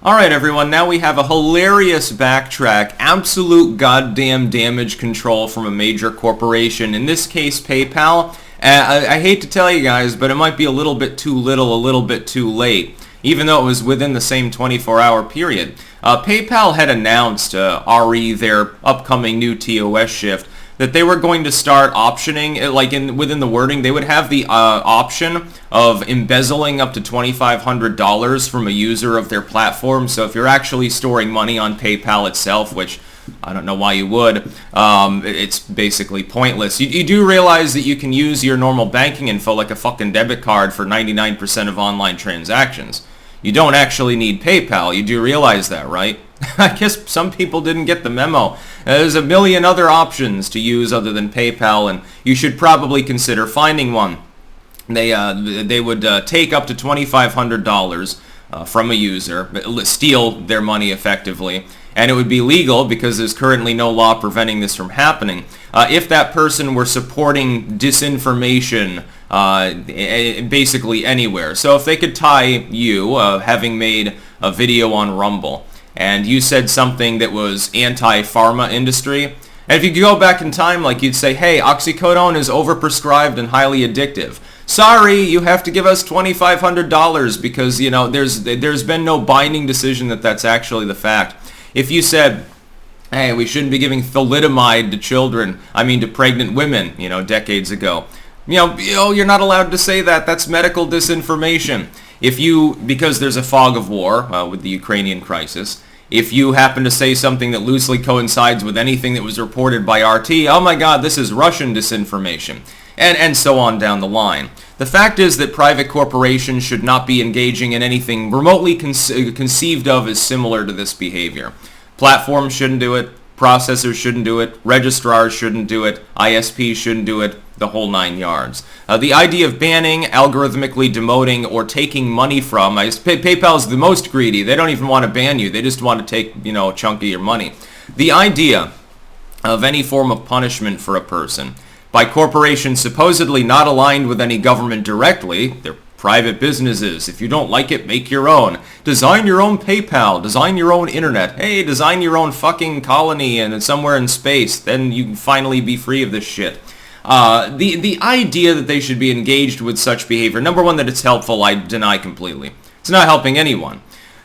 Alright everyone, now we have a hilarious backtrack, absolute goddamn damage control from a major corporation, in this case PayPal. I hate to tell you guys, but it might be a little bit too little, a little bit too late, even though it was within the same 24-hour period. PayPal had announced, their upcoming new TOS shift, that they were going to start optioning, within the wording, they would have the option of embezzling up to $2,500 from a user of their platform. So if you're actually storing money on PayPal itself, which I don't know why you would, it's basically pointless. You do realize that you can use your normal banking info like a fucking debit card for 99% of online transactions. You don't actually need PayPal. You do realize that, right? I guess some people didn't get the memo. There's a million other options to use other than PayPal, and you should probably consider finding one. They would take up to $2,500 from a user, steal their money effectively, and it would be legal because there's currently no law preventing this from happening. If that person were supporting disinformation basically anywhere. So if they could tie you, having made a video on Rumble, and you said something that was anti-pharma industry, and if you could go back in time, like you'd say, hey, oxycodone is overprescribed and highly addictive. Sorry, you have to give us $2,500 because, you know, there's been no binding decision that that's actually the fact. If you said, hey, we shouldn't be giving thalidomide to children, to pregnant women, decades ago. You're not allowed to say that. That's medical disinformation. Because there's a fog of war with the Ukrainian crisis, if you happen to say something that loosely coincides with anything that was reported by RT, oh my god, this is Russian disinformation, and so on down the line. The fact is that private corporations should not be engaging in anything remotely conceived of as similar to this behavior. Platforms shouldn't do it, processors shouldn't do it, registrars shouldn't do it, ISPs shouldn't do it, the whole 9 yards. The idea of banning, algorithmically demoting, or taking money from, PayPal's the most greedy. They don't even want to ban you. They just want to take, a chunk of your money. The idea of any form of punishment for a person by corporations supposedly not aligned with any government directly, they're private businesses. If you don't like it, make your own. Design your own PayPal. Design your own internet. Hey, design your own fucking colony and somewhere in space. Then you can finally be free of this shit. The idea that they should be engaged with such behavior, number one, that it's helpful, I deny completely. It's not helping anyone.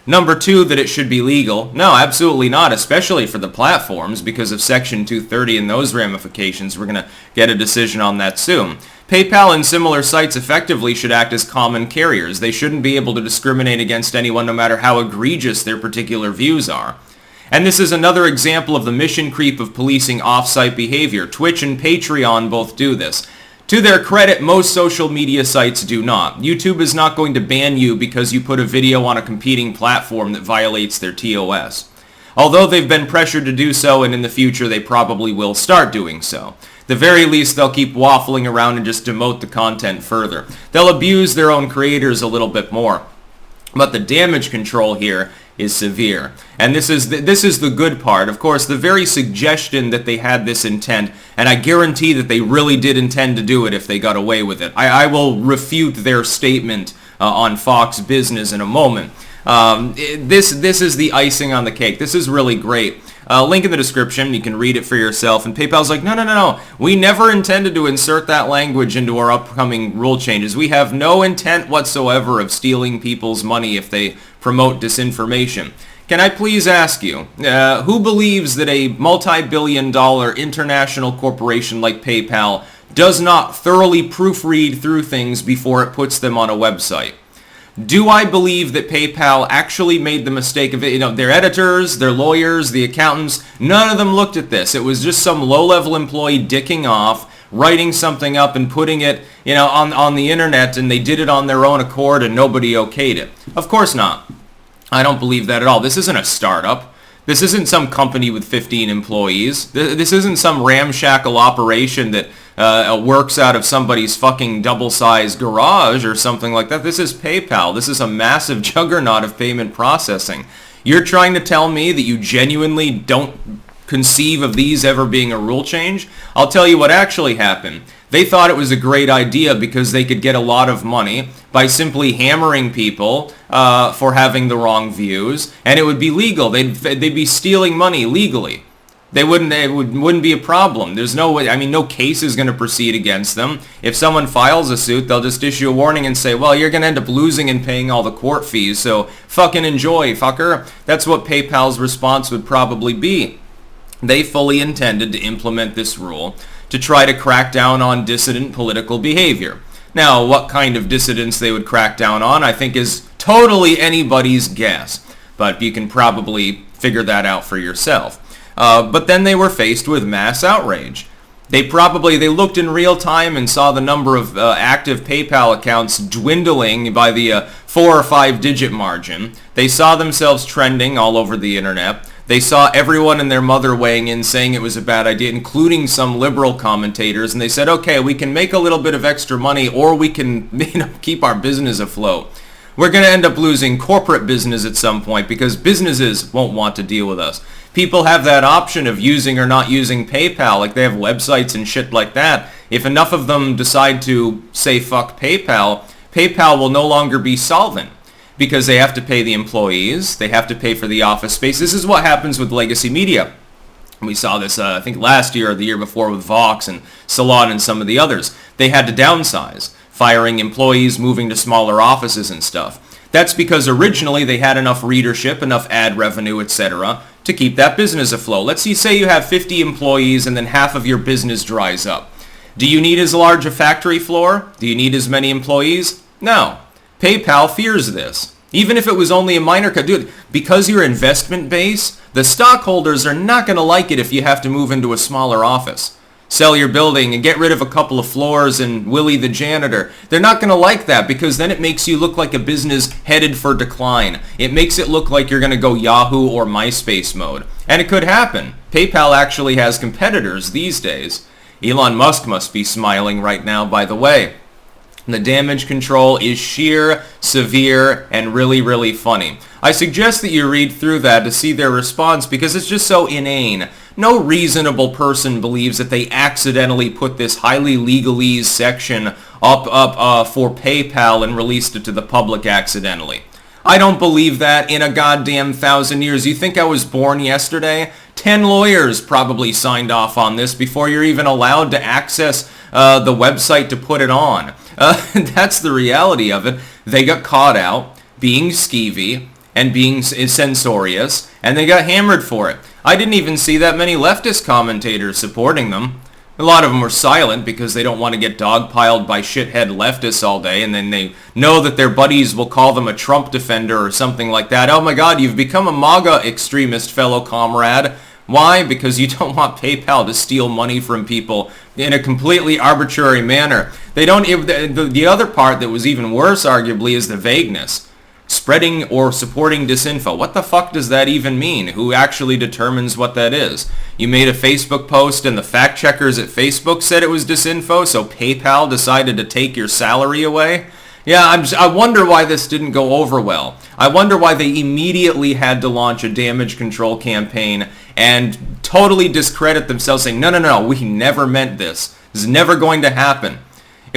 Number two, that it should be legal. No, absolutely not, especially for the platforms because of Section 230 and those ramifications. We're going to get a decision on that soon. PayPal and similar sites effectively should act as common carriers. They shouldn't be able to discriminate against anyone no matter how egregious their particular views are. And this is another example of the mission creep of policing off-site behavior. Twitch and Patreon both do this. To their credit, most social media sites do not. YouTube is not going to ban you because you put a video on a competing platform that violates their TOS. Although they've been pressured to do so, and in the future they probably will start doing so. At the very least, they'll keep waffling around and just demote the content further. They'll abuse their own creators a little bit more. But the damage control here is severe. And this is the good part. Of course, the very suggestion that they had this intent, and I guarantee that they really did intend to do it if they got away with it. I will refute their statement on Fox Business in a moment. This is the icing on the cake. This is really great. Link in the description. You can read it for yourself. And PayPal's like, no. We never intended to insert that language into our upcoming rule changes. We have no intent whatsoever of stealing people's money if they promote disinformation. Can I please ask you, who believes that a multi-billion-dollar international corporation like PayPal does not thoroughly proofread through things before it puts them on a website? Do I believe that PayPal actually made the mistake of it? Their editors, their lawyers, the accountants, none of them looked at this. It was just some low-level employee dicking off, writing something up and putting it, on the internet, and they did it on their own accord and nobody okayed it. Of course not. I don't believe that at all. This isn't a startup. This isn't some company with 15 employees. This isn't some ramshackle operation that works out of somebody's fucking double-sized garage or something like that. This is PayPal. This is a massive juggernaut of payment processing. You're trying to tell me that you genuinely don't conceive of these ever being a rule change? I'll tell you what actually happened. They thought it was a great idea because they could get a lot of money by simply hammering people for having the wrong views, and it would be legal. They'd be stealing money legally. It wouldn't be a problem. There's no way, I mean, no case is going to proceed against them. If someone files a suit, they'll just issue a warning and say, well, you're going to end up losing and paying all the court fees, so fucking enjoy, fucker. That's what PayPal's response would probably be. They fully intended to implement this rule to try to crack down on dissident political behavior. Now, what kind of dissidents they would crack down on, I think, is totally anybody's guess, but you can probably figure that out for yourself. But then they were faced with mass outrage. They looked in real time and saw the number of active PayPal accounts dwindling by the 4 or 5 digit margin. They saw themselves trending all over the internet. They saw everyone and their mother weighing in saying it was a bad idea, including some liberal commentators, and they said, okay, we can make a little bit of extra money or we can keep our business afloat. We're going to end up losing corporate business at some point because businesses won't want to deal with us. People have that option of using or not using PayPal, like they have websites and shit like that. If enough of them decide to say fuck PayPal, PayPal will no longer be solvent because they have to pay the employees, they have to pay for the office space. This is what happens with legacy media. We saw this, I think, last year or the year before with Vox and Salon and some of the others. They had to downsize, firing employees, moving to smaller offices and stuff. That's because originally they had enough readership, enough ad revenue, etc., to keep that business afloat. Let's say you have 50 employees and then half of your business dries up. Do you need as large a factory floor? Do you need as many employees? No. PayPal fears this. Even if it was only a minor cut, dude, because your investment base, the stockholders are not going to like it if you have to move into a smaller office. Sell your building and get rid of a couple of floors and Willie the janitor. They're not going to like that because then it makes you look like a business headed for decline. It makes it look like you're going to go Yahoo or MySpace mode. And it could happen. PayPal actually has competitors these days. Elon Musk must be smiling right now, by the way. The damage control is sheer, severe, and really, really funny. I suggest that you read through that to see their response because it's just so inane. No reasonable person believes that they accidentally put this highly legalese section up for PayPal and released it to the public accidentally. I don't believe that in a goddamn 1,000 years. You think I was born yesterday? 10 lawyers probably signed off on this before you're even allowed to access the website to put it on. That's the reality of it. They got caught out being skeevy and being censorious, and they got hammered for it. I didn't even see that many leftist commentators supporting them. A lot of them were silent because they don't want to get dogpiled by shithead leftists all day, and then they know that their buddies will call them a Trump defender or something like that. Oh my God, you've become a MAGA extremist, fellow comrade. Why? Because you don't want PayPal to steal money from people in a completely arbitrary manner. They don't. The other part that was even worse, arguably, is the vagueness. Spreading or supporting disinfo. What the fuck does that even mean? Who actually determines what that is? You made a Facebook post and the fact checkers at Facebook said it was disinfo, so PayPal decided to take your salary away? Yeah, I wonder why this didn't go over well. I wonder why they immediately had to launch a damage control campaign and totally discredit themselves, saying, no, we never meant this. This is never going to happen.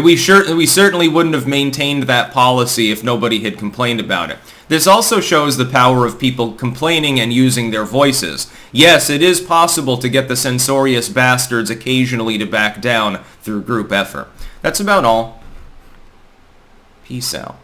We certainly wouldn't have maintained that policy if nobody had complained about it. This also shows the power of people complaining and using their voices. Yes, it is possible to get the censorious bastards occasionally to back down through group effort. That's about all. Peace out.